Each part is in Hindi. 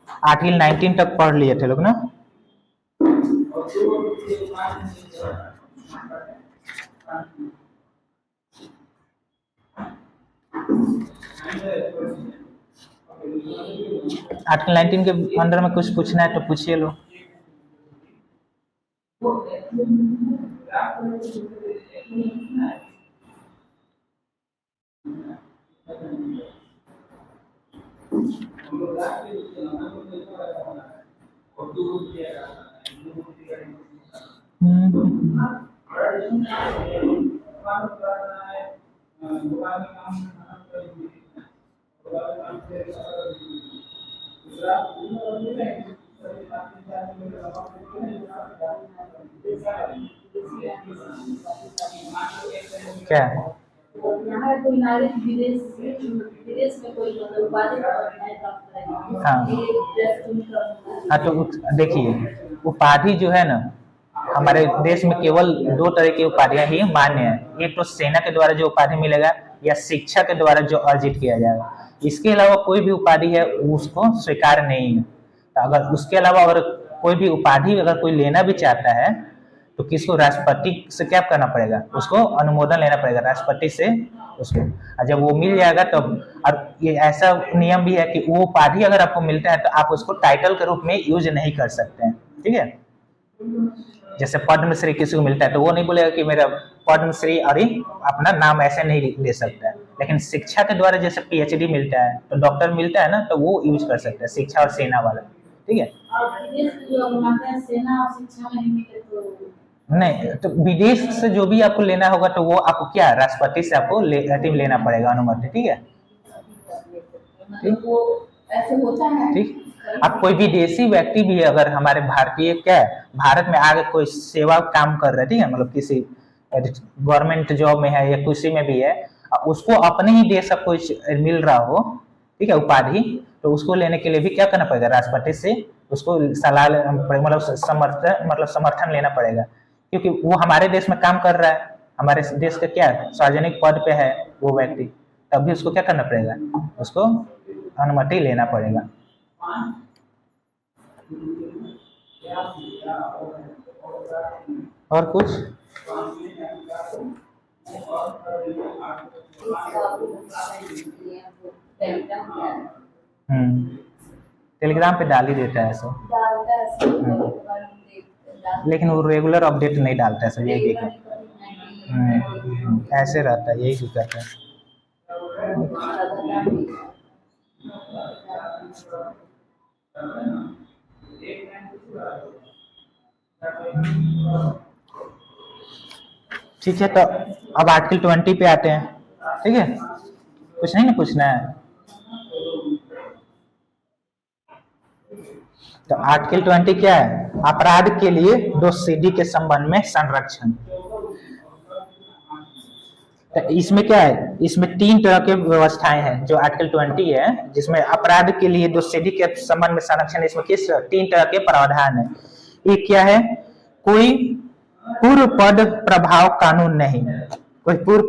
आर्टिकल 19 तक पढ़ लिए थे लोग ना। आर्टिकल 19 के अंदर में कुछ पूछना है तो पूछिए लो। क्या यहाँ कोई नागरिक विदेश में कोई उपाधि हाँ हाँ, तो देखिए उपाधि जो है ना हमारे देश में केवल दो तरह की उपाधियां ही मान्य है। एक तो सेना के द्वारा जो उपाधि मिलेगा या शिक्षा के द्वारा जो अर्जित किया जाएगा। इसके अलावा कोई भी उपाधि है उसको स्वीकार नहीं है। तो अगर उसके अलावा अगर कोई भी उपाधि अगर कोई लेना भी चाहता है तो किसको राष्ट्रपति से क्या करना पड़ेगा, उसको अनुमोदन लेना पड़ेगा राष्ट्रपति से उसको। और जब वो मिल जाएगा तब, और ये ऐसा नियम भी है कि वो उपाधि अगर आपको मिलता है तो आप उसको टाइटल के रूप में यूज नहीं कर सकते हैं, ठीक है। जैसे पद्मश्री किसी को मिलता है तो वो नहीं बोलेगा कि मेरा पद्मश्री, और अपना नाम ऐसे नहीं ले सकता है। लेकिन शिक्षा के द्वारा जैसे पीएचडी मिलता है तो डॉक्टर मिलता है ना, तो वो यूज कर सकते हैं, शिक्षा और सेना वाला, ठीक है। नहीं तो विदेश से जो भी आपको लेना होगा तो वो आपको क्या राष्ट्रपति से आपको लेना पड़ेगा अनुमति, ठीक है। ऐसे होता है ठीक। अब कोई विदेशी व्यक्ति भी है अगर हमारे भारतीय क्या है भारत में आगे कोई सेवा काम कर रहा है, ठीक है, मतलब किसी गवर्नमेंट जॉब में है या किसी में भी है, उसको अपने ही देश का कुछ मिल रहा हो, ठीक है, उपाधि, तो उसको लेने के लिए भी क्या करना पड़ेगा राष्ट्रपति से उसको सलाह मतलब समर्थन लेना पड़ेगा। क्योंकि वो हमारे देश में काम कर रहा है, हमारे देश के क्या सार्वजनिक पद पे है वो व्यक्ति, तब भी उसको क्या करना पड़ेगा, उसको अनुमति लेना पड़ेगा। और कुछ टेलीग्राम पे डाल ही देता है ऐसा, लेकिन वो रेगुलर अपडेट नहीं डालता है सर, यही देखो। ऐसे रहता है, यही दिक्कत है। ठीक है, तो अब आर्टिकल 20 पे आते हैं, ठीक है, कुछ नहीं ना पूछना है। तो आर्टिकल 20 क्या है, अपराध के लिए दोषी के संबंध में संरक्षण। तो इसमें क्या है, इसमें 3 तरह के व्यवस्थाएं हैं जो आर्टिकल 20 है, जिसमें अपराध के लिए दोषी के संबंध में संरक्षण, इसमें किस 3 तरह के प्रावधान है। एक क्या है, कोई पूर्व पद प्रभाव कानून नहीं, कोई पूर्व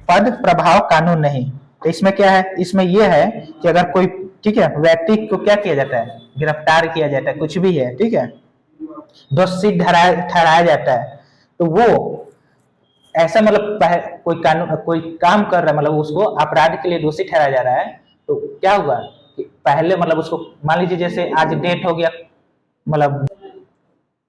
पद प्रभाव कानून नहीं। तो इसमें क्या है, इसमें यह है कि अगर कोई, ठीक है, व्यक्ति को क्या किया जाता है, गिरफ्तार किया जाता है, कुछ भी है, ठीक है, दोषी ठहराया जाता है, तो वो ऐसा मतलब कोई कानून कोई काम कर रहा है, मतलब उसको अपराध के लिए दोषी ठहराया जा रहा है, तो क्या हुआ कि पहले मतलब उसको मान लीजिए जैसे आज डेट हो गया, मतलब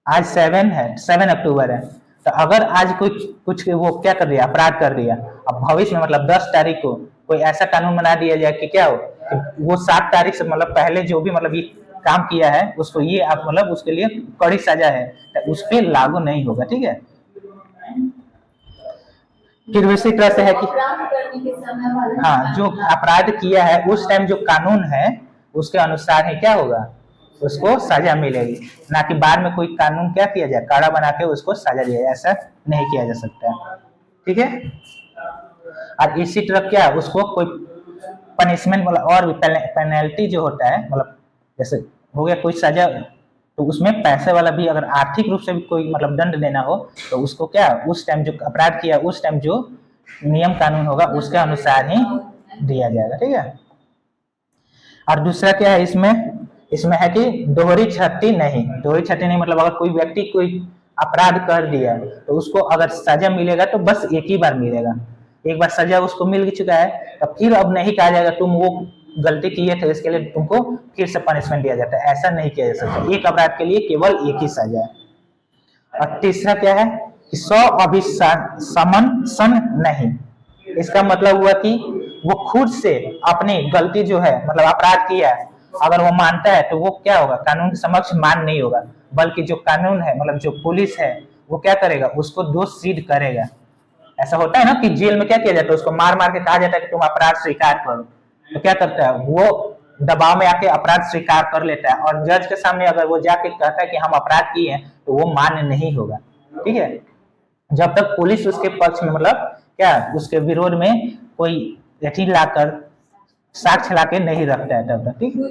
आज 7 अक्टूबर है, तो अगर आज कुछ वो क्या कर दिया, अपराध कर दिया, अब भविष्य में मतलब 10 तारीख को कोई ऐसा कानून बना दिया जाए कि क्या हो कि वो 7 तारीख से मतलब पहले जो भी मतलब ये काम किया है उसको ये आप मतलब उसके लिए कड़ी सजा है, तो उस पर लागू नहीं होगा, ठीक है। फिर इसी तरह से है कि हाँ, जो अपराध किया है उस टाइम जो कानून है उसके अनुसार ही क्या होगा, उसको सजा मिलेगी, ना कि बाद में कोई कानून क्या किया जाए, काड़ा बना के उसको सजा दिया जाए, ऐसा नहीं किया जा सकता, ठीक है। और इसी तरह क्या उसको कोई पनिशमेंट मतलब और भी पेनल्टी जो होता है, मतलब जैसे हो गया कोई सजा, तो उसमें पैसे वाला भी अगर आर्थिक रूप से भी कोई मतलब दंड देना हो तो उसको क्या उस टाइम जो अपराध किया उस टाइम जो नियम कानून होगा उसके अनुसार ही दिया जाएगा, ठीक है। और दूसरा क्या है इसमें इसमें है कि दोहरी क्षति नहीं। दोहरी क्षति नहीं मतलब अगर कोई व्यक्ति कोई अपराध कर दिया तो उसको अगर सजा मिलेगा तो बस एक ही बार मिलेगा। एक बार सजा उसको मिल चुका है तो फिर अब नहीं कहा जाएगा तुम वो गलती किए थे इसके लिए तुमको फिर से पनिशमेंट दिया जाता है, ऐसा नहीं किया जा सकता। एक अपराध के लिए केवल एक ही सजा है। और तीसरा क्या है कि समन नहीं। इसका मतलब हुआ कि वो खुद से अपनी गलती जो है मतलब अपराध किया है अगर वो मानता है तो वो क्या होगा, कानून के समक्ष मान नहीं होगा, बल्कि जो कानून है मतलब जो पुलिस है वो क्या करेगा, उसको दोष सिद्ध करेगा। ऐसा होता है ना कि जेल में क्या किया जाता है, उसको मार मार के कहा जाता है कि तुम अपराध स्वीकार करो, तो क्या करता है वो दबाव में आके अपराध स्वीकार कर लेता है और जज के सामने अगर वो जाके कहता है कि हम अपराध किए हैं तो वो मान्य नहीं होगा। ठीक है, जब तक पुलिस उसके पक्ष में मतलब क्या उसके विरोध में कोई यथी लाकर साक्ष्य लाके नहीं रखता है तब तक। ठीक है,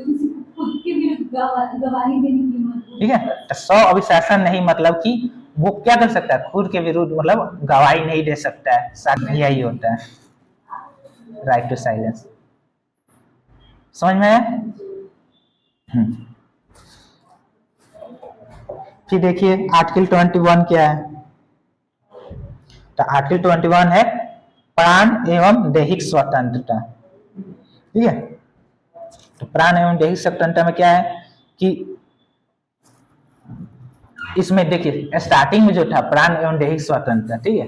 खुद के विरुद्ध गवाही देने की मजबूरी। ठीक है, तो स्व अभिशासन नहीं मतलब कि वो क्या कर सकता है, खुद के विरुद्ध मतलब गवाही नहीं दे सकता है, साक्ष्य यही होता है राइट टू साइलेंस। समझ में आया? फिर देखिए आर्टिकल 21 क्या है। तो आर्टिकल 21 है प्राण एवं दैहिक स्वतंत्रता। ठीक है, तो प्राण एवं दैहिक स्वतंत्रता में क्या है कि इसमें देखिए स्टार्टिंग में जो था प्राण एवं दैहिक स्वतंत्रता, ठीक है,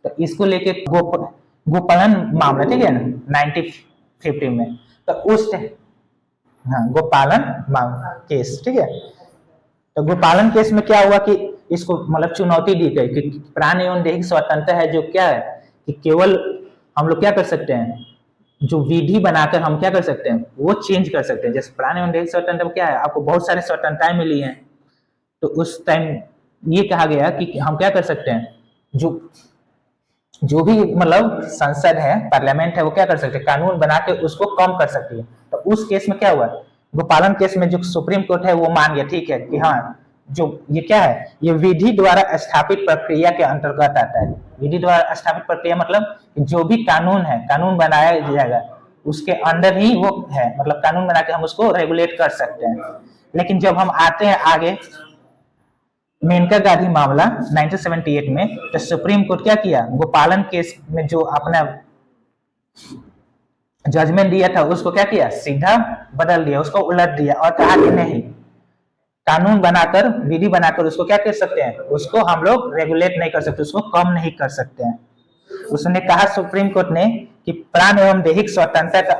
तो इसको लेके गोपालन मामला, ठीक है ना 1950 में, तो उस हाँ गोपालन केस, ठीक है, तो गोपालन केस में क्या हुआ कि इसको मतलब चुनौती दी गई कि प्राण एवं दैहिक स्वतंत्रता है जो क्या है कि केवल हम लोग क्या कर सकते हैं, जो विधि बनाकर हम क्या कर सकते हैं वो चेंज कर सकते हैं। जैसे प्राण एवं दैहिक स्वतंत्रता क्या है, आपको बहुत सारे स्वतंत्रताएं मिली हैं, तो उस टाइम ये कहा गया कि हम क्या कर सकते हैं, जो भी मतलब संसद है पार्लियामेंट है वो क्या कर सकते हैं, कानून बना के उसको कम कर सकती है। तो उस केस में क्या हुआ, गोपालन केस में जो सुप्रीम कोर्ट है वो मान गया ठीक है कि हाँ जो ये क्या है, ये विधि द्वारा स्थापित प्रक्रिया के अंतर्गत आता है। विधि द्वारा स्थापित प्रक्रिया मतलब जो भी कानून है, कानून बनाया जाएगा उसके अंदर ही वो है, मतलब कानून बना के हम उसको रेगुलेट कर सकते हैं। लेकिन जब हम आते हैं आगे मेनका गांधी मामला 1978 में, तो सुप्रीम कोर्ट क्या किया, गोपालन केस में जो अपना जजमेंट दिया था उसको क्या किया, सीधा बदल दिया, उसको उलट दिया और कहा कि नहीं, कानून बनाकर विधि बनाकर उसको क्या कर सकते हैं, उसको हम लोग रेगुलेट नहीं कर सकते, उसको कम नहीं कर सकते हैं। उसने कहा सुप्रीम कोर्ट ने कि प्राण एवं दैहिक स्वतंत्रता का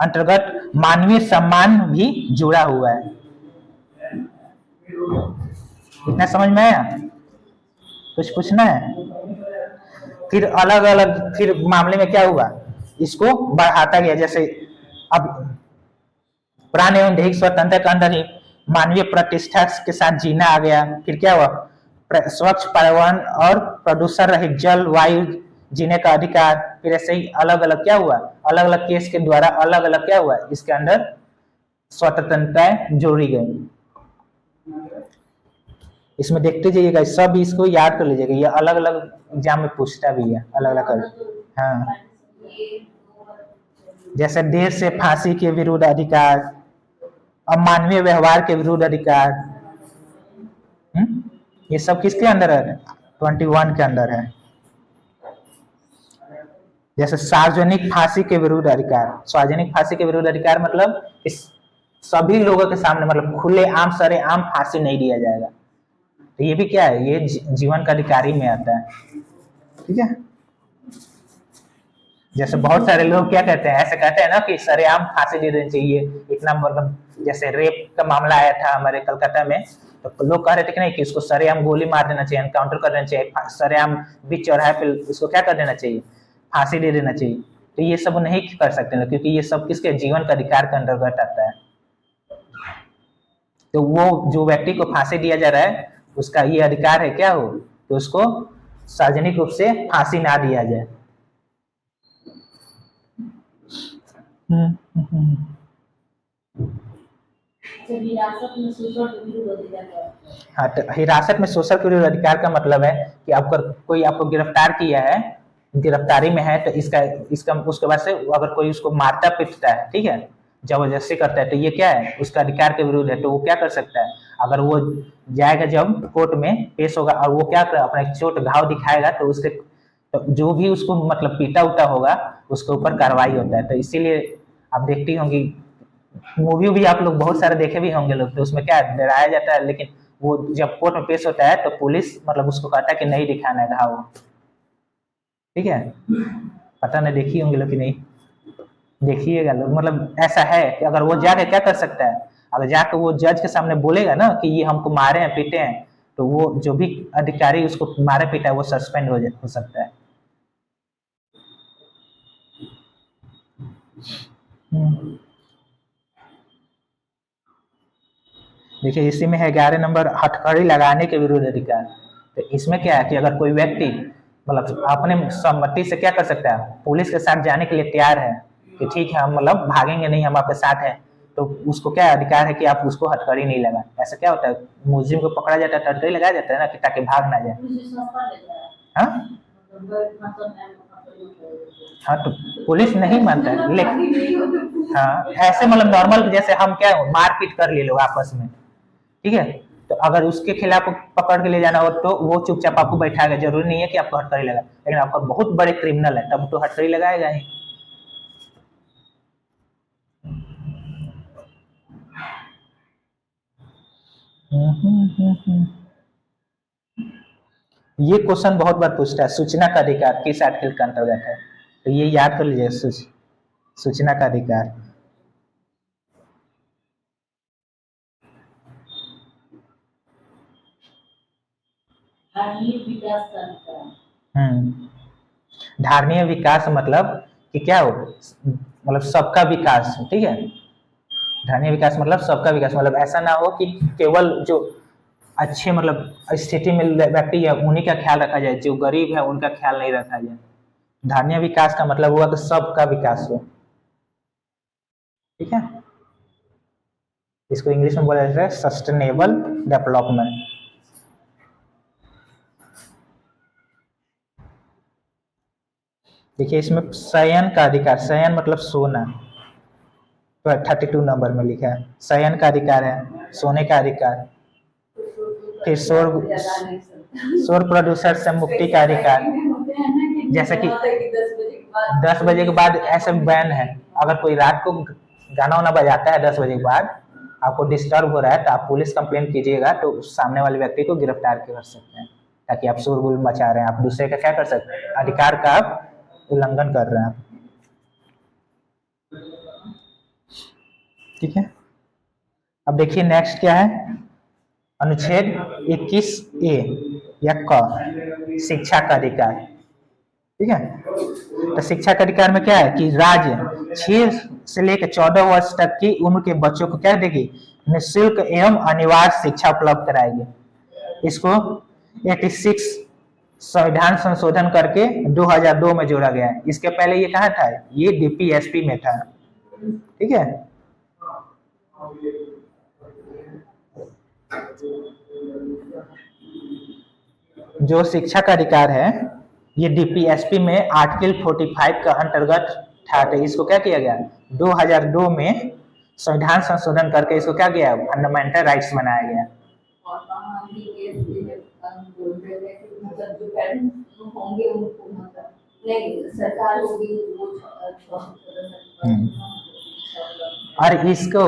अंतर्गत मानवीय सम्मान भी जुड़ा हुआ है। इतना समझ में आया? कुछ पूछना है? फिर अलग अलग फिर मामले में क्या हुआ, इसको बढ़ाता गया, जैसे अब प्राण एवं दैहिक स्वतंत्रता के अंदर ही मानवीय प्रतिष्ठा के साथ जीना आ गया। फिर क्या हुआ, स्वच्छ पर्यावरण और प्रदूषण रहित जल वायु जीने का अधिकार। फिर ऐसे ही अलग अलग क्या हुआ, अलग अलग केस के द्वारा अलग अलग क्या हुआ, इसके अंदर स्वतंत्रताएं जोड़ी गई। इसमें देखते जाइएगा, सब इसको याद कर लीजिएगा, ये अलग अलग एग्जाम में पूछता भी है अलग अलग कर। हाँ, जैसे देश से फांसी के विरुद्ध अधिकार, अमानवीय व्यवहार के विरुद्ध अधिकार, ये सब किसके अंदर है, 21 के अंदर है। जैसे सार्वजनिक फांसी के विरुद्ध अधिकार, सार्वजनिक फांसी के विरुद्ध अधिकार मतलब इस सभी लोगों के सामने मतलब खुले आम सरे आम फांसी नहीं दिया जाएगा, तो ये भी क्या है, ये जीवन का अधिकार ही में आता है। ठीक है, जैसे बहुत सारे लोग क्या कहते हैं, ऐसे कहते हैं ना कि सरेआम फांसी दे देनी चाहिए, इतना मतलब जैसे रेप का मामला आया था हमारे कलकत्ता में, तो लोग कह रहे थे कि नहीं कि उसको सरेआम गोली मार देना चाहिए, एनकाउंटर कर देना चाहिए, सरेआम बीच चौराहे पे उसको क्या कर देना चाहिए, फांसी दे देना चाहिए। तो ये सब नहीं कर सकते क्योंकि ये सब किसके जीवन का अधिकार के अंतर्गत आता है। तो वो जो व्यक्ति को फांसी दिया जा रहा है उसका ये अधिकार है क्या हो, तो उसको सार्वजनिक रूप से फांसी ना दिया जाए। हाँ, तो हिरासत में शोषण के विरुद्ध अधिकार का मतलब है कि अगर कोई आपको गिरफ्तार किया है, गिरफ्तारी में है, तो इसका उसके बाद से अगर कोई उसको मारता पीटता है, ठीक है, जबरदस्ती करता है तो ये क्या है, उसका अधिकार के विरुद्ध है। तो वो क्या कर सकता है, अगर वो जाएगा जब कोर्ट में पेश होगा और वो क्या कर अपना चोट घाव दिखाएगा तो उसके तो जो भी उसको मतलब पीटा उटा होगा उसके ऊपर कार्रवाई होता है। तो इसीलिए आप देखती होंगी मूवी भी आप लोग बहुत सारे देखे भी होंगे लोग, तो उसमें क्या डराया जाता है, लेकिन वो जब कोर्ट में पेश होता है तो पुलिस मतलब उसको कहता है कि नहीं दिखाना है घाव। ठीक है, पता नहीं देखी होंगे लोग कि नहीं, देखिएगा लोग। मतलब ऐसा है कि अगर वो जाके क्या कर सकता है, अगर जाके वो जज के सामने बोलेगा ना कि ये हमको मारे हैं पीटे हैं, तो वो जो भी अधिकारी उसको मारे पीटा है वो सस्पेंड हो सकता है। देखिए इसी में है 11 नंबर, हथकड़ी लगाने के विरुद्ध अधिकार। तो इसमें क्या है कि अगर कोई व्यक्ति मतलब अपने सम्मति से क्या कर सकता है, पुलिस के साथ जाने के लिए तैयार है कि ठीक है हम मतलब भागेंगे नहीं, हम आपके साथ हैं, तो उसको क्या अधिकार है कि आप उसको हथकड़ी नहीं लगा। ऐसा क्या होता है, मुलजिम को पकड़ा जाता है तो हथकड़ी लगाया जाता है ना कि ताकि भाग ना जाए। हाँ हाँ, तो पुलिस नहीं मानता है लेकिन हाँ ऐसे मतलब नॉर्मल जैसे हम क्या मारपीट कर लिए लोग आपस में, ठीक है, तो अगर उसके खिलाफ पकड़ के ले जाना हो तो वो चुपचाप आपको बैठाएगा, जरूरी नहीं है कि आपको हथकड़ी लगा, लेकिन आपका बहुत बड़े क्रिमिनल है तब तो हथकड़ी लगाएगा ही। ये क्वेश्चन बहुत बार पूछता है, सूचना का अधिकार किस आर्टिकल के अंतर्गत है, तो ये याद कर लीजिए, सूचना का अधिकार। धारणीय विकास मतलब कि क्या हो, मतलब सबका विकास, ठीक है। धारणीय विकास मतलब सबका विकास, मतलब ऐसा ना हो कि केवल जो अच्छे मतलब स्थिति में व्यक्ति है उन्हीं का ख्याल रखा जाए, जो गरीब है उनका ख्याल नहीं रखा जाए। धारणीय विकास का मतलब हुआ कि सबका विकास हो, ठीक है। इसको इंग्लिश में बोला जाता है सस्टेनेबल डेवलपमेंट। देखिए इसमें शयन का अधिकार, शयन मतलब सोना, तो 32 नंबर में लिखा है शयन का अधिकार है, सोने का अधिकार। फिर शोर प्रदूषण से मुक्ति का अधिकार, जैसे कि 10 बजे के बाद ऐसे बैन है, अगर कोई रात को गाना वाना बजाता है 10 बजे के बाद, आपको डिस्टर्ब हो रहा है तो आप पुलिस कंप्लेन कीजिएगा, तो सामने वाले व्यक्ति को गिरफ्तार कर सकते हैं, ताकि आप शोरगुल मचा रहे हैं, आप दूसरे का क्या कर सकते हैं, अधिकार का आप उल्लंघन कर रहे हैं। ठीक है, अब देखिए नेक्स्ट क्या है, अनुच्छेद 21A या क, शिक्षा का अधिकार। ठीक है, तो शिक्षा का अधिकार में क्या है कि राज्य 6 से लेकर 14 वर्ष तक की उम्र के बच्चों को क्या देगी, निःशुल्क एवं अनिवार्य शिक्षा उपलब्ध कराएगी। इसको 86 संविधान संशोधन करके 2002 में जोड़ा गया है। इसके पहले ये कहाँ था, ये DPSP में था। ठीक है, जो शिक्षा का अधिकार है ये DPSP में आर्टिकल 45 का अंतर्गत था, तो इसको क्या किया गया 2002 में संविधान संशोधन करके इसको क्या किया, फंडामेंटल राइट्स बनाया गया। और इसको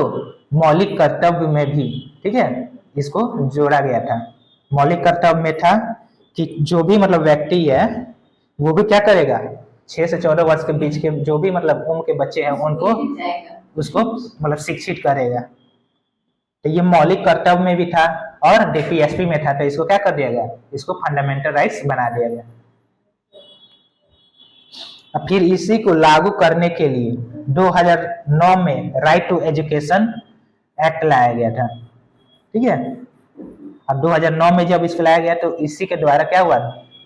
मौलिक कर्तव्य में भी, ठीक है, इसको जोड़ा गया था। मौलिक कर्तव्य में था कि जो भी मतलब व्यक्ति है वो भी क्या करेगा, 6 से 14 वर्ष के बीच के जो भी मतलब उम्र के बच्चे हैं उनको उसको मतलब शिक्षित करेगा। तो ये मौलिक कर्तव्य में भी था और DPSP में था, तो इसको क्या कर दिया गया, इसको फंडामेंटल राइट्स बना दिया गया। अब फिर इसी को लागू करने के लिए 2009 में राइट टू एजुकेशन एक्ट लाया गया था। ठीक है, अब 2009 में जब इसको लाया गया तो इसी के द्वारा क्या हुआ,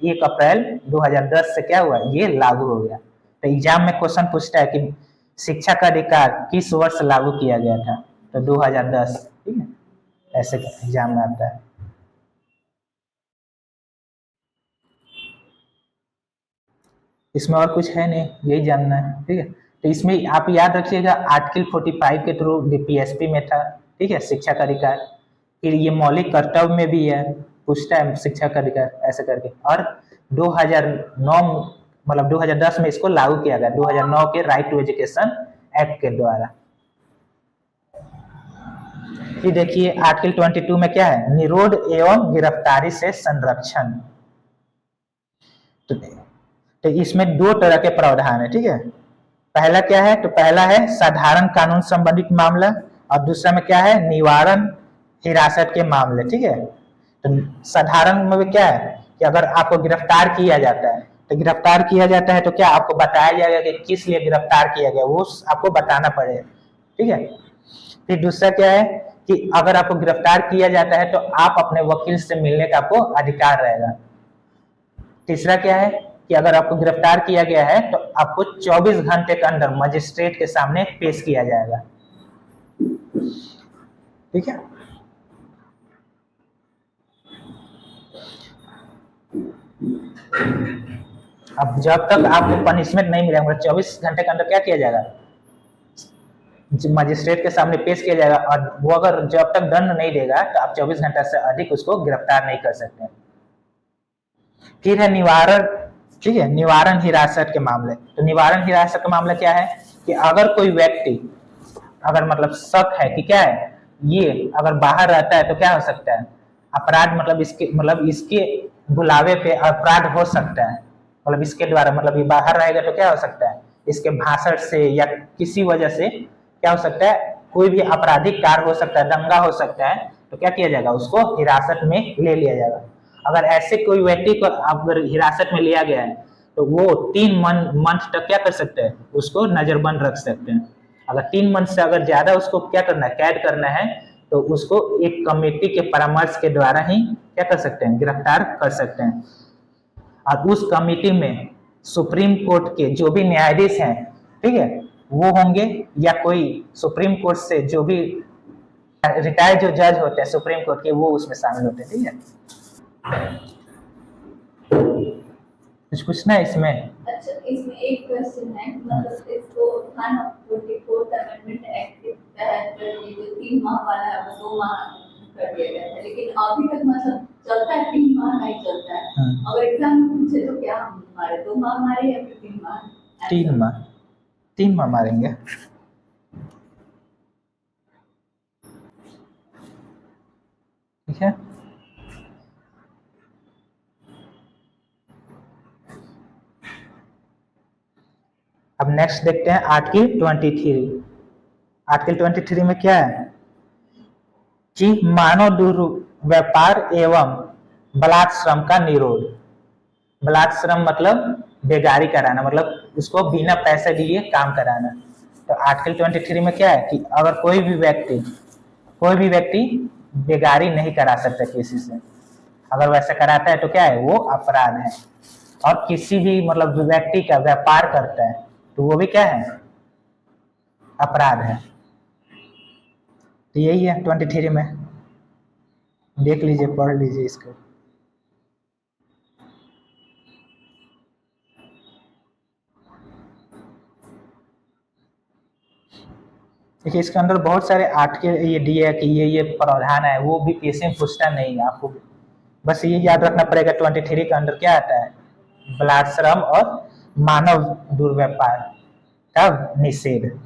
1 अप्रैल 2010 से क्या हुआ, ये लागू हो गया। तो एग्जाम में क्वेश्चन पूछता है कि शिक्षा का अधिकार किस वर्ष लागू किया गया था, तो 2010। ठीक है, ऐसे एग्जाम में आता है। इसमें और कुछ है नहीं, यही जानना है। ठीक है, तो इसमें आप याद रखिएगा आर्टिकल 45 के थ्रू बीपीएसपी में था, ठीक है, शिक्षा का अधिकार। फिर ये मौलिक कर्तव्य में भी है, पूछता है शिक्षा का अधिकार ऐसे करके। और 2009 मतलब 2010 में इसको लागू किया गया, 2009 के राइट टू एजुकेशन एक्ट के द्वारा। फिर देखिए आर्टिकल 22 में क्या है, निरोध एवं गिरफ्तारी से संरक्षण। तो इसमें दो तरह के प्रावधान है, ठीक है। पहला क्या है, तो पहला है साधारण कानून संबंधित मामला, और दूसरा में क्या है, निवारण हिरासत के मामले, ठीक है। तो साधारण में क्या है कि अगर आपको गिरफ्तार किया जाता है, तो गिरफ्तार किया जाता है तो क्या आपको बताया जाएगा कि किस लिए गिरफ्तार किया गया, वो आपको बताना पड़ेगा, ठीक है। फिर दूसरा क्या है कि अगर आपको गिरफ्तार किया जाता है तो आप अपने वकील से मिलने का आपको अधिकार रहेगा। तीसरा क्या है कि अगर आपको गिरफ्तार किया गया है तो आपको 24 घंटे के अंदर मजिस्ट्रेट के सामने पेश किया जाएगा, ठीक है। अब जब तक आपको पनिशमेंट नहीं मिलेगा, 24 घंटे के अंदर क्या किया जाएगा, मजिस्ट्रेट के सामने पेश किया जाएगा, और वो अगर जब तक दंड नहीं देगा तो आप 24 घंटे से अधिक उसको गिरफ्तार नहीं कर सकते। फिर है निवारण, ठीक है, निवारण हिरासत के मामले। तो निवारण हिरासत का मामला क्या है कि अगर कोई व्यक्ति अगर मतलब शक है कि क्या है, ये अगर बाहर रहता है तो क्या हो सकता है, अपराध मतलब इसके बुलावे पे अपराध हो सकता है, मतलब इसके द्वारा, मतलब ये बाहर रहेगा तो क्या हो सकता है, इसके भाषण से या किसी वजह से क्या हो सकता है, कोई भी आपराधिक कार्य हो सकता है, दंगा हो सकता है, तो क्या किया जाएगा, उसको हिरासत में ले लिया जाएगा। अगर ऐसे कोई व्यक्ति को अगर हिरासत में लिया गया है तो वो 3 मंथ तक क्या कर सकते हैं, उसको नजरबंद रख सकते हैं। अगर 3 मंथ से अगर ज्यादा उसको क्या करना है, कैद करना है, तो उसको एक कमेटी के परामर्श के द्वारा ही क्या कर सकते हैं, गिरफ्तार कर सकते हैं। और उस कमेटी में सुप्रीम कोर्ट के जो भी न्यायाधीश हैं, ठीक है, वो होंगे, या कोई सुप्रीम कोर्ट से जो भी रिटायर्ड जो जज होते हैं सुप्रीम कोर्ट के, वो उसमें शामिल होते हैं, ठीक है। कुछ पूछना है इसमें? अच्छा, इसमें एक क्वेश्चन है, मतलब इसको 44th अमेंडमेंट एक्ट के तहत ये जो 3 माह वाला है वो 2 माह कर दिया गया था, लेकिन अभी तक मतलब चलता है, 3 माह नहीं चलता है। अगर एग्जाम में पूछे तो क्या हम हमारे 2 माह मारे या फिर 3 माह? 3 माह मारेंगे। ठीक है, अब नेक्स्ट देखते हैं आर्टिकल 23। आर्टिकल 23 में क्या है कि मानव दुर्व्यापार एवं बलात् श्रम का निरोध। बलात् श्रम मतलब बेगारी कराना, मतलब उसको बिना पैसे दिए काम कराना। तो आर्टिकल 23 में क्या है कि अगर कोई भी व्यक्ति बेगारी नहीं करा सकता किसी से, अगर वैसा कराता है तो क्या है, वो अपराध है। और किसी भी मतलब व्यक्ति का व्यापार करता है तो वो भी क्या है, अपराध है। तो यही है 23 में, देख लीजिए, पढ़ लीजिए इसको। देखिए इसके अंदर बहुत सारे आर्टिकल ये दिए है कि ये प्रावधान है, वो भी पीएससी में पूछता नहीं है, आपको बस ये याद रखना पड़ेगा 23 के अंदर क्या आता है, बलात् श्रम और मानव दुर्व्यापार का निषेध।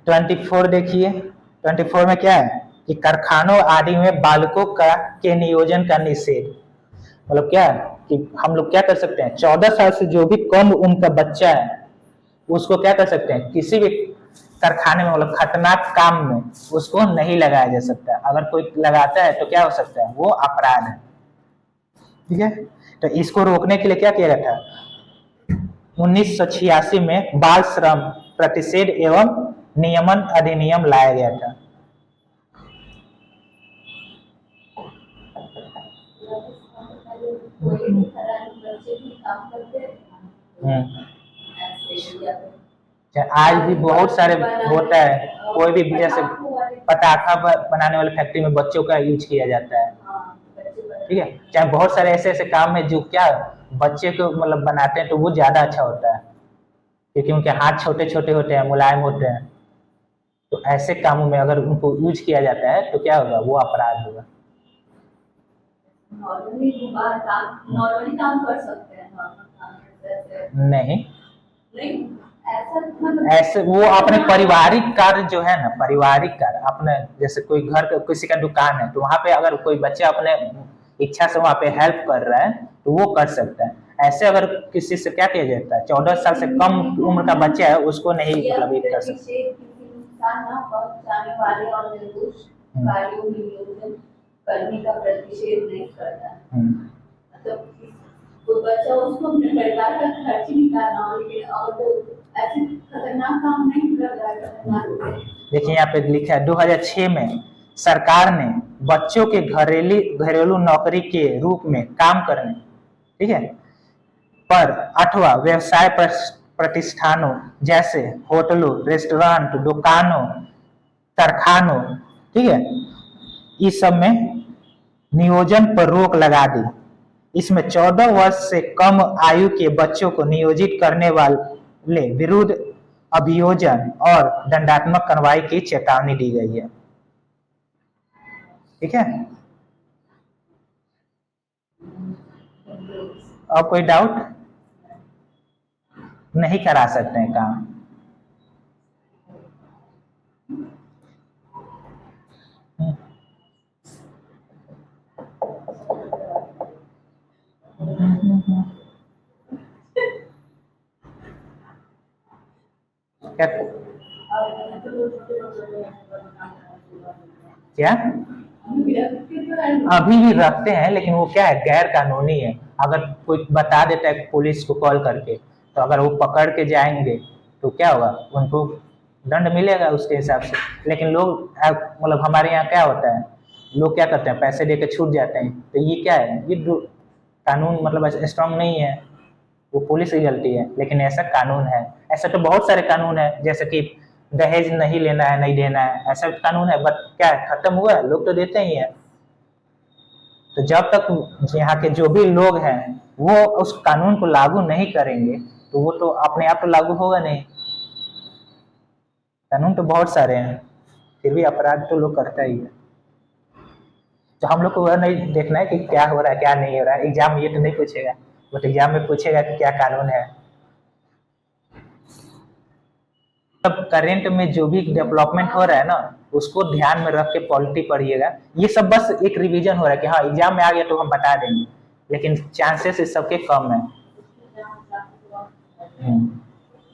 ट्वेंटी 24 देखिए, 24 में क्या है कि कारखानों आदि में बालकों के नियोजन का निषेध। मतलब क्या है कि हम लोग क्या कर सकते हैं, 14 साल से जो भी कम उम्र का बच्चा है उसको क्या कर सकते हैं, किसी भी कारखाने में मतलब खतरनाक काम में उसको नहीं लगाया जा सकता। अगर कोई लगाता है तो क्या हो सकता है, वो अपराध है, ठीक है। तो इसको रोकने के लिए क्या किया गया था, 1986 में बाल श्रम प्रतिषेध एवं नियमन अधिनियम लाया गया था। आज भी बहुत सारे होता है, कोई भी जैसे पटाखा बनाने वाले फैक्ट्री में बच्चों का यूज किया जाता है। हाँ, बच्चे बना- ठीक है, चाहे बहुत सारे ऐसे ऐसे काम है जो क्या बच्चे को मतलब बनाते हैं तो वो ज्यादा अच्छा होता है, क्योंकि उनके हाथ छोटे छोटे होते हैं, मुलायम होते हैं। तो ऐसे कामों में अगर उनको यूज किया जाता है तो क्या होगा, वो अपराध होगा। नॉर्मली नॉर्मली काम कर सकते हैं, नॉर्मल काम जैसे नहीं, नहीं, ऐसा मतलब ऐसे वो अपने पारिवारिक कार्य जो है ना, पारिवारिक कार्य अपने, जैसे कोई घर का किसी का दुकान है तो वहां पे अगर कोई बच्चा अपने इच्छा से वहां पे हेल्प कर रहा है तो वो कर सकता है। ऐसे अगर किसी से क्या किया जाता है, 14 साल से कम उम्र का बच्चा है उसको नहीं मतलब ये कर सकता। प्रतिषेध किसी नुकसान ना पहुंचाने वाले और निर्दोष कार्यों में नियोजन करने का प्रतिषेध नहीं करता। मतलब कोई बच्चा उसको अपने परिवार का खर्च निकालना हो, लेकिन और वो ऐसे खतरनाक काम नहीं कर रहा है, खतरनाक। देखिए यहाँ पे लिखा है 2006 में सरकार ने बच्चों के घरेलू नौकरी के रूप में काम करने, ठीक है, पर अथवा व्यवसाय प्रतिष्ठानों जैसे होटलों, रेस्टोरेंट, दुकानों, कारखानों, ठीक है, इस सब में नियोजन पर रोक लगा दी। इसमें 14 वर्ष से कम आयु के बच्चों को नियोजित करने वाले विरुद्ध अभियोजन और दंडात्मक कार्रवाई की चेतावनी दी गई है। ठीक है, अब कोई डाउट? नहीं करा सकते हैं काम। क्या अभी भी रखते हैं, लेकिन वो क्या है, गैर कानूनी है। अगर कोई बता देता है पुलिस को कॉल करके, तो अगर वो पकड़ के जाएंगे तो क्या होगा, उनको दंड मिलेगा उसके हिसाब से। लेकिन लोग मतलब हमारे यहाँ क्या होता है, लोग क्या करते हैं, पैसे देके छूट जाते हैं। तो ये क्या है, ये कानून मतलब स्ट्रांग नहीं है, वो पुलिस की गलती है। लेकिन ऐसा कानून है, ऐसा तो बहुत सारे कानून है, जैसे कि दहेज नहीं लेना है, नहीं देना है, ऐसा कानून है। बट क्या है, खत्म हुआ है, लोग तो देते ही हैं। तो जब तक यहाँ के जो भी लोग हैं वो उस कानून को लागू नहीं करेंगे तो वो तो अपने आप तो लागू होगा नहीं। कानून तो बहुत सारे हैं, फिर भी अपराध तो लोग करता ही है। तो हम लोग को वह नहीं देखना है कि क्या हो रहा है क्या नहीं हो रहा है। एग्जाम ये तो नहीं पूछेगा, बट एग्जाम में पूछेगा कि क्या कानून है। तब करेंट में जो भी डेवलपमेंट हो रहा है ना, उसको ध्यान में रख के पॉलिटी पढ़िएगा। ये सब बस एक रिवीजन हो रहा है कि हाँ एग्जाम में आ गया तो हम बता देंगे, लेकिन चांसेस इस सबके कम है।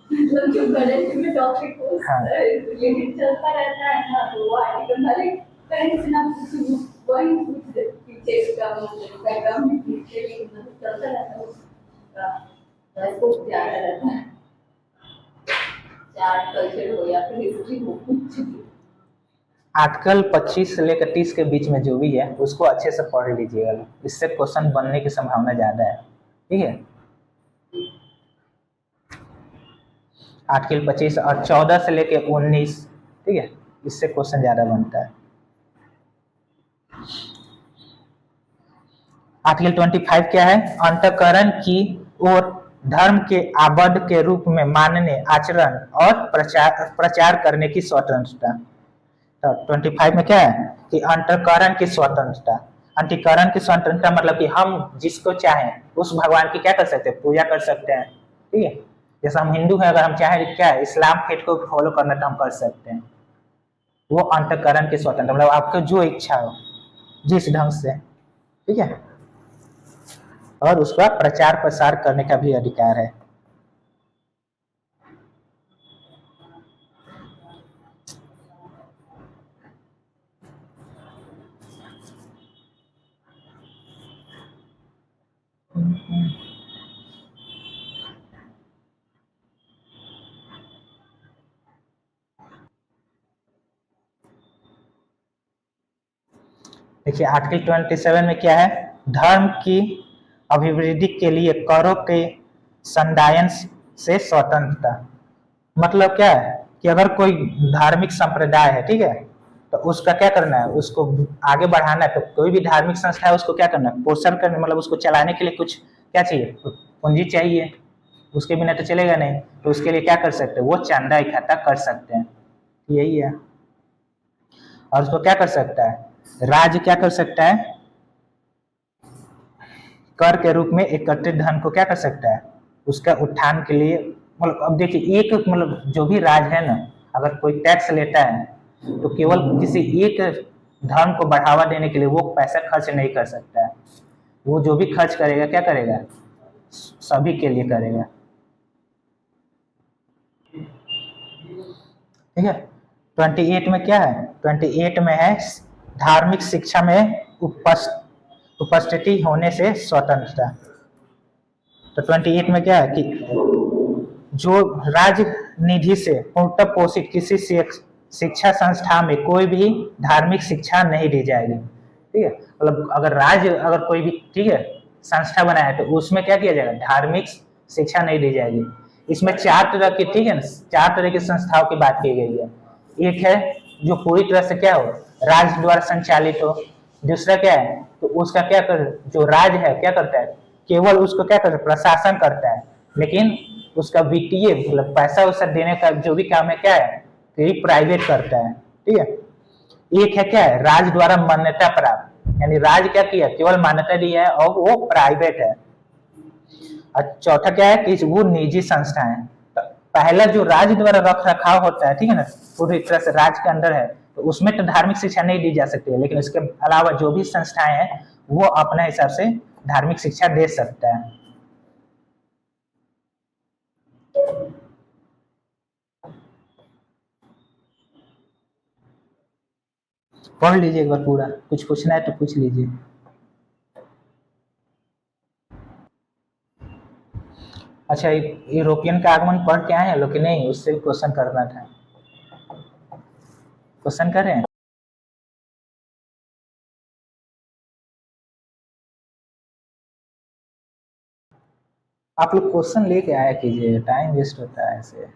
मतलब जो करंट में टॉपिक हो हाँ। रिलेटेड चलता रहता है ना, तो वो आर्टिकल भले कहीं से ना पूछूं, वही पूछ दे पीछे का बैकग्राउंड में पीछे भी मतलब चलता रहता है उसका स्कोप ज्यादा रहता है। चार्ट कल्चर हो या फिर हिस्ट्री हो, कुछ भी। आर्टिकल 25 से लेकर 30 के बीच में जो भी है उसको अच्छे से पढ़ लीजिएगा, इससे क्वेश्चन बनने की संभावना ज्यादा है। ठीक है, आर्टिकल 25 और 14 से लेकर 19, ठीक है, इससे क्वेश्चन ज्यादा बनता है। आर्टिकल 25 क्या है, अंतःकरण की ओर धर्म के आबद्ध के रूप में मानने, आचरण और प्रचार करने की स्वतंत्रता। तो 25 में क्या है कि अंतःकरण की स्वतंत्रता। अंतःकरण की स्वतंत्रता मतलब कि हम जिसको चाहें उस भगवान की क्या कर सकते हैं, पूजा कर सकते हैं। ठीक है, जैसे हम हिंदू हैं, अगर हम चाहें क्या है, इस्लाम फेथ को फॉलो करना तो हम कर सकते हैं। वो अंतःकरण की स्वतंत्रता मतलब आपको जो इच्छा हो जिस ढंग से, ठीक है, और उसका प्रचार प्रसार करने का भी अधिकार है। देखिए आर्टिकल 27 में क्या है, धर्म की अभिवृद्धि के लिए करों के संदायन से स्वतंत्रता। मतलब क्या है कि अगर कोई धार्मिक संप्रदाय है, ठीक है, तो उसका क्या करना है, उसको आगे बढ़ाना है। तो कोई भी धार्मिक संस्था है उसको क्या करना है, पोषण करना, मतलब उसको चलाने के लिए कुछ क्या चाहिए, पूंजी चाहिए, उसके बिना तो चलेगा नहीं। तो उसके लिए क्या कर सकते हैं, वो चंदा इकट्ठा कर सकते हैं, यही है। और उसको क्या कर सकता है, राज्य क्या कर सकता है, कर के रूप में एकत्रित धन को क्या कर सकता है, उसका उत्थान के लिए। मतलब अब देखिए, एक मतलब जो भी राज्य है ना, अगर कोई टैक्स लेता है तो केवल किसी एक धर्म को बढ़ावा देने के लिए वो पैसा खर्च नहीं कर सकता है। वो जो भी खर्च करेगा क्या करेगा, सभी के लिए करेगा। ठीक है। 28 में क्या है, 28 में है धार्मिक शिक्षा में उपस्थिति होने से स्वतंत्रता। तो 28 में क्या है कि जो राजनिधि से पूर्णतः पोषित किसी शिक्षा संस्था में कोई भी धार्मिक शिक्षा नहीं दी जाएगी। ठीक है, मतलब अगर राज्य अगर कोई भी ठीक है संस्था बनाया तो उसमें क्या किया जाएगा, धार्मिक शिक्षा नहीं दी जाएगी। इसमें 4 तरह की, ठीक है ना, 4 तरह की संस्थाओं की बात की गई है। एक है जो पूरी तरह से क्या हो, राज्य द्वारा संचालित हो। दूसरा क्या है, तो उसका क्या कर, जो राज्य है क्या करता है, केवल उसको क्या करता है, प्रशासन करता है, लेकिन उसका वित्तीय मतलब पैसा वैसा देने का जो भी काम है क्या है, तो ये प्राइवेट करता है। ठीक है। एक है क्या है, राज्य द्वारा मान्यता प्राप्त, यानी राज्य क्या किया, केवल मान्यता दी है और वो प्राइवेट है। और चौथा क्या है कि वो निजी संस्था है। पहला जो राज्य द्वारा रख रखाव होता है, ठीक है ना, पूरी तरह से राज्य के अंदर है, तो उसमें तो धार्मिक शिक्षा नहीं दी जा सकती है, लेकिन इसके अलावा जो भी संस्थाएं हैं वो अपने हिसाब से धार्मिक शिक्षा दे सकता है। पढ़ लीजिए एक बार पूरा, कुछ पूछना है तो पूछ लीजिए। अच्छा, यूरोपियन का आगमन पढ़ के आए हैं लोग कि नहीं, उससे क्वेश्चन करना था, क्वेश्चन करें। आप लोग क्वेश्चन लेके आया कीजिए, टाइम वेस्ट होता है ऐसे।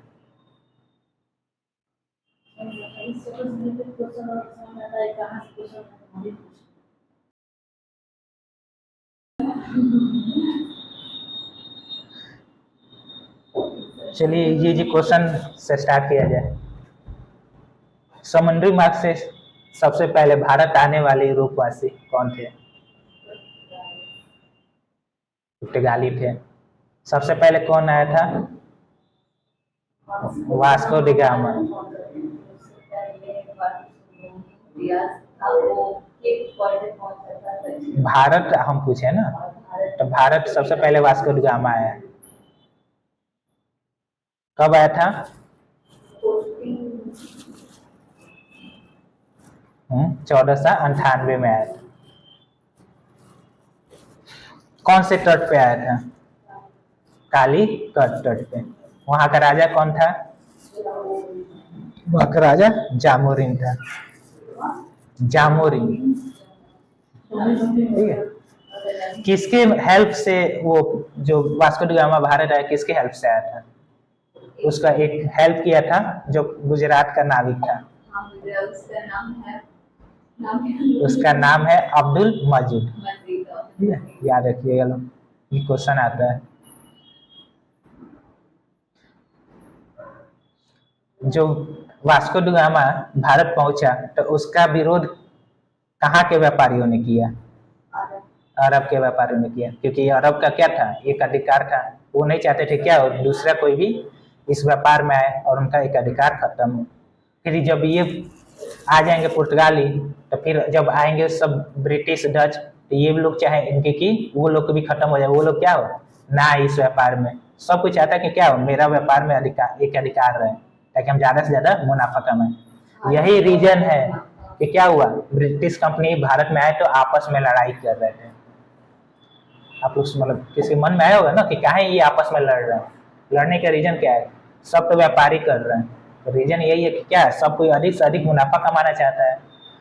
चलिए ये जी क्वेश्चन से स्टार्ट किया जाए। समुद्री मार्ग से सबसे पहले भारत आने वाले यूरोपवासी कौन थे? पुर्तगाली थे। सबसे पहले कौन आया था? Vasco D gamma. भारत हम पूछे ना, तो भारत सबसे पहले वास्को डी गामा आया। कब आया था? 1498 में आया था। कौन से तट पे आया था? काली तट पे। वहां का राजा कौन था? वहां का राजा जामोरिन था। जामोरिन, ठीक है। किसके हेल्प से वो जो वास्को डी गामा भारत आया, किसके हेल्प से आया था? उसका एक हेल्प किया था जो गुजरात का नाविक था, उसका नाम है अब्दुल मजीद। याद रखिएगा लोग, ये क्वेश्चन आता है। जो वास्को डी गामा भारत पहुंचा तो उसका विरोध कहाँ के व्यापारियों ने किया? अरब के व्यापारियों ने किया, क्योंकि अरब का क्या था, एक अधिकार था। वो नहीं चाहते थे क्या दूसरा कोई भी इस व्यापार में आए और उनका एक अधिकार खत्म हो। फिर जब ये आ जाएंगे पुर्तगाली, तो फिर जब आएंगे सब ब्रिटिश डच, तो ये लोग चाहे इनके कि वो लोग भी खत्म हो जाए, वो लोग क्या हो ना इस व्यापार में। सब कुछ चाहता है कि क्या हो, मेरा व्यापार में अधिकार रहे, ताकि हम ज्यादा से ज्यादा मुनाफा कमाएं। यही रीजन है कि क्या हुआ, ब्रिटिश कंपनी भारत में आए तो आपस में लड़ाई कर रहे थे। आप लोग मतलब किसी मन में आया होगा ना कि काहे ये आपस में लड़ रहे हैं। लड़ने का रीजन क्या है, सब तो व्यापारी कर रहे हैं, तो रीजन यही है कि क्या है, सब कोई अधिक से अधिक मुनाफा कमाना चाहता है।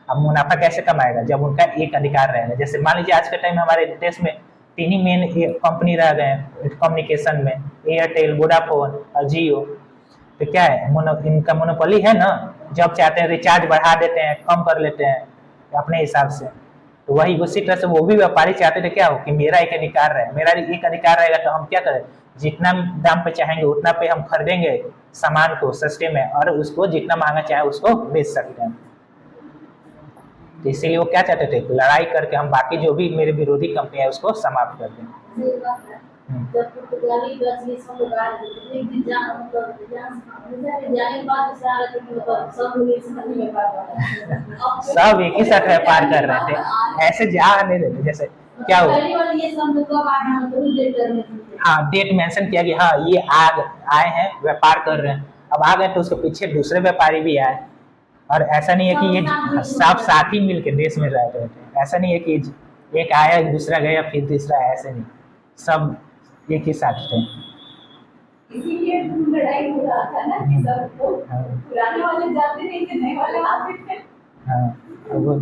अब मुनाफा कैसे कमाएगा, जब उनका एक अधिकार रहेगा। जैसे मान लीजिए आज के टाइम में हमारे देश में 3 ही मेन कंपनी रह गए हैं कम्युनिकेशन में, एयरटेल, वोडाफोन और जियो। तो क्या है, इनका मोनोपोली है ना, जब चाहते हैं रिचार्ज बढ़ा देते हैं, कम कर लेते हैं अपने हिसाब से। तो वही उसी तरह से वो भी व्यापारी चाहते थे क्या हो कि मेरा एक अधिकार रहे, मेरा एक अधिकार रहेगा तो हम क्या करें, जितना दाम पे चाहेंगे उतना पे हम खरीदेंगे सामान को सस्ते में, और उसको जितना महंगा चाहे उसको बेच सकते हैं। तो इसीलिए वो क्या चाहते थे, लड़ाई करके हम बाकी जो भी मेरे विरोधी कंपनी है उसको समाप्त कर दें। जब पुर्तगाली डच ये सब लोग आए थे, एक दिन जाने के बाद सारा सब लोग एक साथ व्यापार कर रहे थे। सब एक ही साथ व्यापार कर रहे थे, ऐसे जा नहीं रहे थे। जैसे क्या हुआ, पहली बार ये सब कब आए हैं तो डेट में, हाँ डेट मेंशन किया कि हाँ ये आए हैं व्यापार कर रहे हैं। अब आ गए तो उसके पीछे दूसरे व्यापारी भी आए, और ऐसा नहीं है कि ये सब साथ ही मिलकर देश में रह रहे थे। ऐसा नहीं है कि एक आया दूसरा गया फिर तीसरा, ऐसे नहीं, सब एक ही साथ थे। इसीलिए लड़ाई हो रहा था ना कि सब लोग पुराने वाले जाते नहीं थे, नए वाले आते थे। हाँ, वो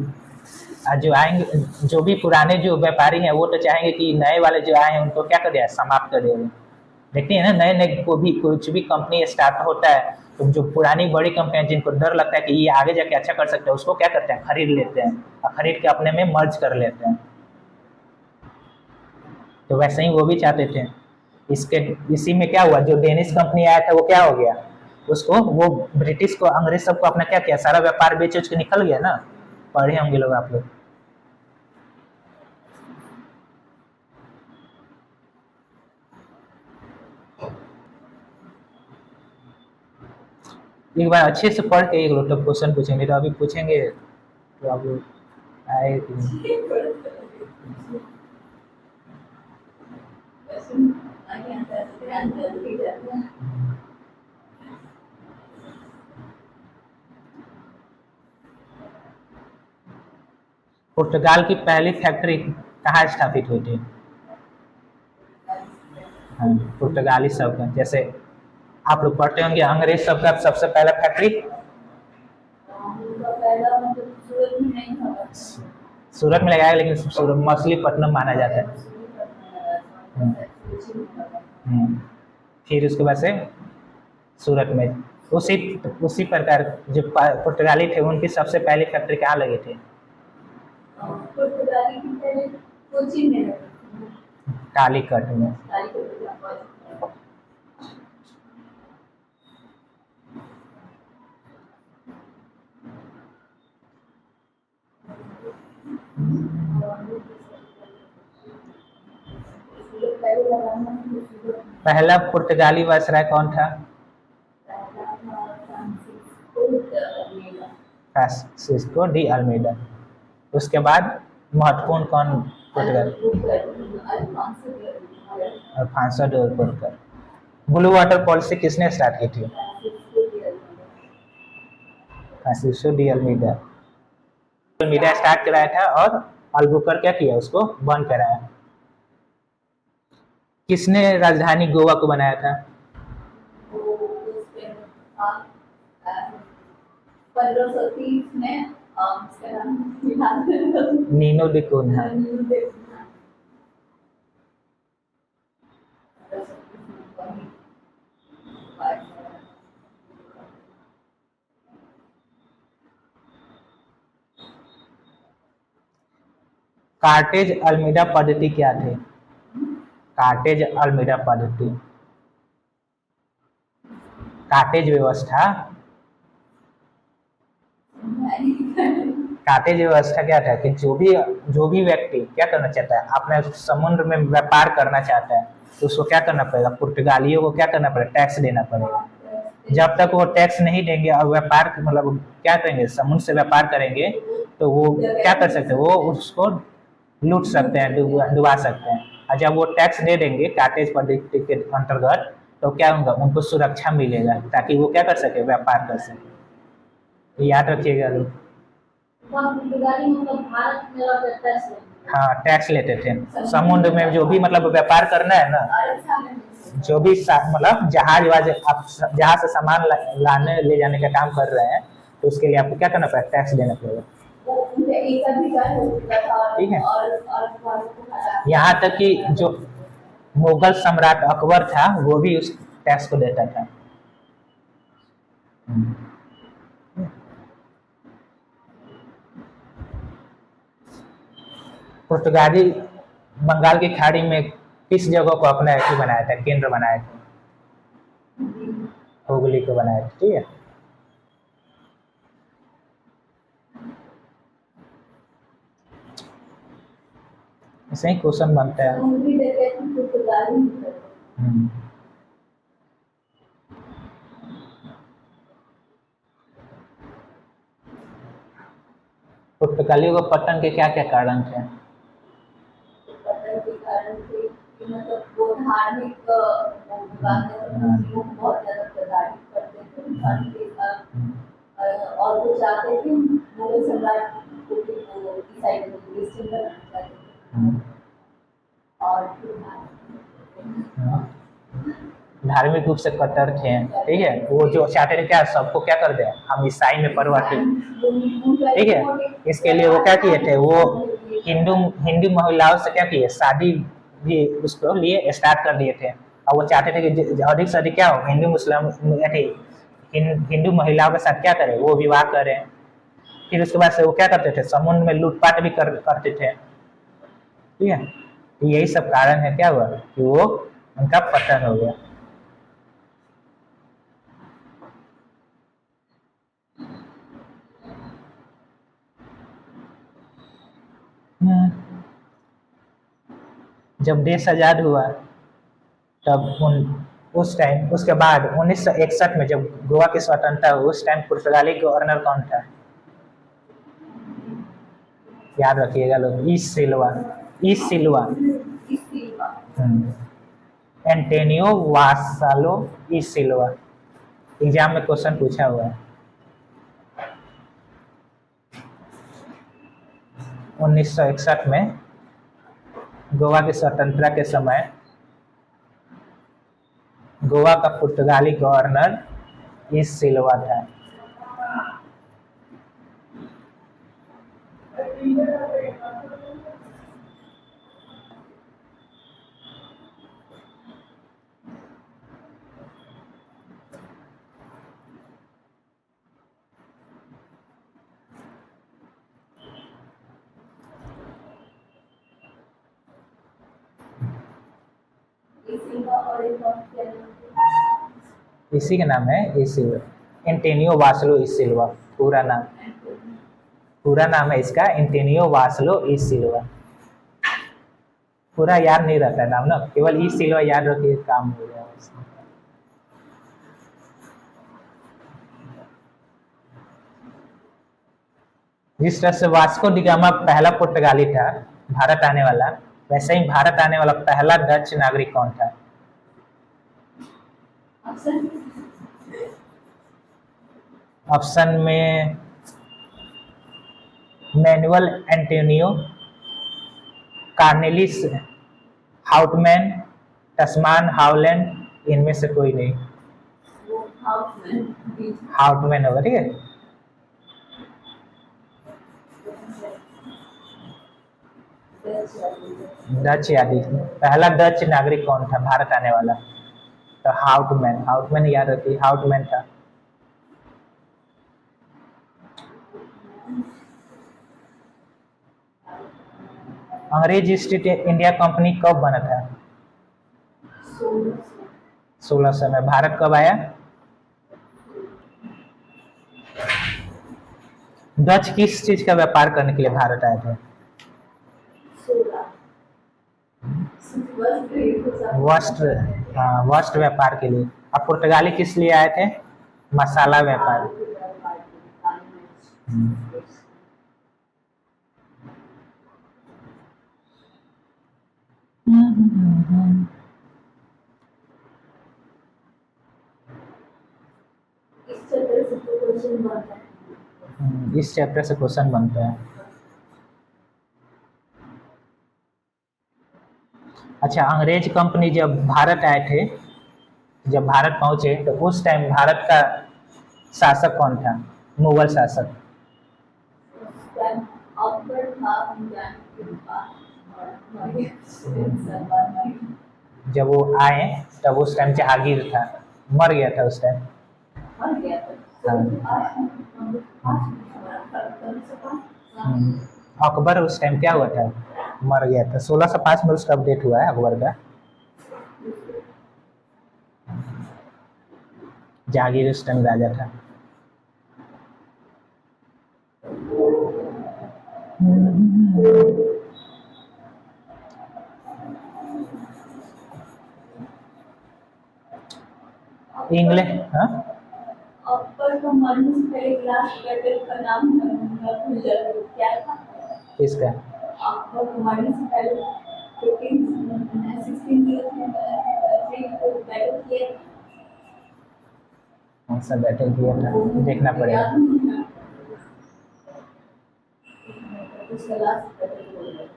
जो आएंगे, जो भी पुराने जो व्यापारी हैं वो तो चाहेंगे कि नए वाले जो आए हैं उनको क्या कर दिया, समाप्त कर दिया। देखते हैं ना, नए नए को भी कुछ भी कंपनी स्टार्ट होता है तो जो पुरानी बड़ी कंपनियां जिनको डर लगता है कि ये आगे जाके अच्छा कर सकते हैं, उसको क्या करते हैं, खरीद लेते हैं और खरीद के अपने में मर्ज कर लेते हैं। तो वैसे ही वो भी चाहते थे। इसी में क्या हुआ, जो डेनिश कंपनी आया था वो क्या हो गया, उसको वो ब्रिटिश को, अंग्रेज सबको अपना क्या किया, सारा व्यापार बेच उच के निकल गया ना। पढ़े होंगे लोग आप लोग। एक बार अच्छे से पढ़ के एक लोग क्वेश्चन पूछेंगे, तो अभी पूछेंगे तो आप लोग आए कि पुर्तगाल की पहली फैक्ट्री कहाँ स्थापित हुई थी? हाँ, पुर्तगाली सब का, जैसे आप लोग पढ़ते होंगे अंग्रेज सब का सबसे पहला फैक्ट्री सूरत में लगाया, लेकिन सूरत मछलीपट्टनम माना जाता है। फिर उसके बाद से सूरत में उसी प्रकार जो पुर्तगाली थे उनकी सबसे पहली फैक्ट्री कहाँ लगी थी? पुर्तगाली की पहले कोचीन में कालीकट में। पहला पुर्तगाली वायसराय कौन था? Francisco de Almeida. उसके बाद महत्वपूर्ण कौन पुर्तगाल? Alfonso de Albuquerque. Blue water policy किसने स्टार्ट की थी? Francisco de Almeida. Almeida start कराया था और अल्बुकर्क क्या किया, उसको बंद कराया। किसने राजधानी गोवा को बनाया था? 1530 में नीनो डी कोन्हा। कार्टेज अल्मीडा पद्धति क्या थे? कार्टेज अल्मीडा पद्धति, कार्टेज व्यवस्था। कार्टेज व्यवस्था क्या था कि जो भी व्यक्ति क्या करना चाहता है, अपने समुद्र में व्यापार करना चाहता है, तो उसको क्या करना पड़ेगा, पुर्तगालियों को क्या करना पड़ेगा, टैक्स देना पड़ेगा। जब तक वो टैक्स नहीं देंगे और व्यापार मतलब क्या करेंगे, समुद्र से व्यापार करेंगे, तो वो क्या कर सकते हैं, वो उसको लूट सकते हैं, डुबा सकते हैं। और जब वो टैक्स दे देंगे कार्टेज पद्धति के अंतर्गत, तो क्या होगा, उनको सुरक्षा मिलेगा ताकि वो क्या कर सके, व्यापार कर सके। याद रखिएगा लोग। हाँ, टैक्स लेते थे समुद्र में, जो भी मतलब व्यापार करना है ना, जो भी मतलब जहाज से सामान लाने ले जाने का काम कर रहे हैं, तो उसके लिए आपको क्या करना पड़ेगा, टैक्स देना पड़ेगा। ठीक है। यहाँ तक कि जो मुगल सम्राट अकबर था वो भी उस टैक्स को देता था। पुर्तगाली बंगाल की खाड़ी में किस जगह को अपना ऐसी बनाया था, केंद्र बनाया था? हुगली को बनाया था, ठीक है। ऐसे ही क्वेश्चन बनता है। समुद्री डकैती पुर्तगाली ही करते हैं। पुर्तगालियों को पतन के क्या क्या कारण थे? पतन के कारण से कि मतलब वो धार्मिक मुस्लिमों को बहुत ज्यादा प्रताड़ित करते थे धर्म के साथ, और वो चाहते थे मुगल सम्राट को भी वो ईसाई धर्म क्रिश्चियन बनाना चाहते थे। और धार्मिक रूप से कट्टर थे, ठीक है। वो जो चाहते थे क्या, सबको क्या कर दे, हम ईसाई में परिवर्तित, ठीक है। इसके लिए वो क्या किए थे, वो हिंदू महिलाओं से क्या किए, शादी भी उसको लिए स्टार्ट कर दिए थे। और वो चाहते थे कि अधिक से अधिक क्या हो, हिंदू मुस्लिम हिंदू महिलाओं के साथ क्या करें, वो विवाह करें। फिर उसके बाद से वो क्या करते थे, समुद्र में लूटपाट भी करते थे, ठीक है। तो यही सब कारण है, क्या हुआ कि वो उनका पतन हो गया। जब देश आजाद हुआ तब उस टाइम, उसके बाद 1961 में जब गोवा की स्वतंत्रता हुई, उस टाइम पुर्तगाली गवर्नर कौन था? याद रखिएगा लोग, ई सिल्वा। एंटोनियो वासालो ई सिल्वा। एग्जाम में क्वेश्चन पूछा हुआ है। 1961 में गोवा की स्वतंत्रता के समय गोवा का पुर्तगाली गवर्नर ई सिल्वा था। इसी का नाम है ई सिल्वा, एंटोनियो वासलो ई सिल्वा। पूरा नाम है इसका एंटोनियो वासलो ई सिल्वा। पूरा याद नहीं रहता है नाम ना, केवल ई सिल्वा याद रखिए, काम हो गया। जिस तरह से वास्को डी गामा पहला पुर्तगाली था भारत आने वाला, वैसे ही भारत आने वाला पहला डच नागरिक कौन था? ऑप्शन में मैनुअल एंटोनियो, कार्नेलिस हाउटमैन, टस्मान हाउलैंड, इनमें से कोई नहीं। हाउटमैन होगा, ठीक है। डच यादी, पहला डच नागरिक कौन था भारत आने वाला? तो हाउटमैन याद रखिए, हाउटमैन था। अंग्रेज ईस्ट इंडिया कंपनी कब बना था? 1600 में। भारत कब आया? डच किस चीज का व्यापार करने के लिए भारत आए थे? वस्त्र व्यापार के लिए। अब पुर्तगाली किस लिए आए थे? मसाला व्यापार। इस चैप्टर से क्वेश्चन बनता है। अच्छा, अंग्रेज कंपनी जब भारत आए थे, जब भारत पहुंचे, तो उस टाइम भारत का शासक कौन था, मुगल शासक? जब वो आए तब उस टाइम जहांगीर था, मर गया था उस टाइम। अकबर उस टाइम क्या हुआ था? मर गया था 1605 में उसका अपडेट हुआ है अकबर का। जहांगीर उस टाइम राजा था। इंग्लैंड, हाँ अकबर का मरने से पहले लास्ट बैटल का नाम मैं भूल जाती हूँ, क्या था? इसका अकबर को मरने से पहले 1603 में बैटल किया। कौन सा बैटल किया था देखना पड़ेगा। याद नहीं है। उसका लास्ट बैटल बोल रहे हैं।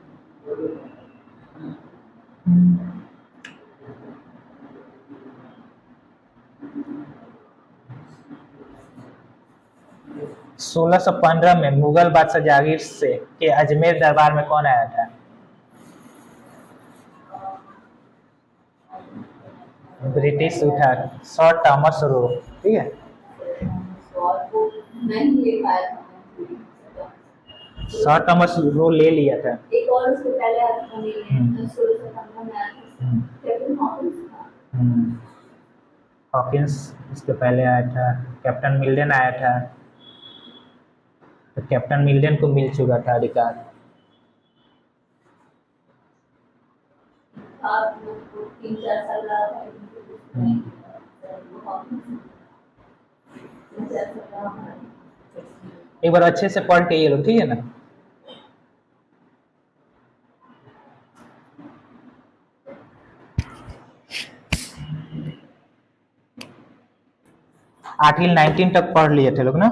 1615 में मुगल बादशाह जहांगीर से के अजमेर दरबार में कौन आया था? ब्रिटिश उठा सर थॉमस रो, ठीक है। और वो नहीं ले पाया था। सर थॉमस रो ले लिया था। एक और उसके पहले आया था, नहीं 1615 में आया था, कैप्टन हॉकिंस था। हॉकिंस इसके पहले आया था। कैप्टन मिल्टन आया था, तो कैप्टन मिल्टन को मिल चुका था अधिकार। आप लोग को 3-4 साल रहा था, एक बार अच्छे से पढ़ के ये लो, ठीक है ना। आर्टिकल 19 तक पढ़ लिए थे लोग ना।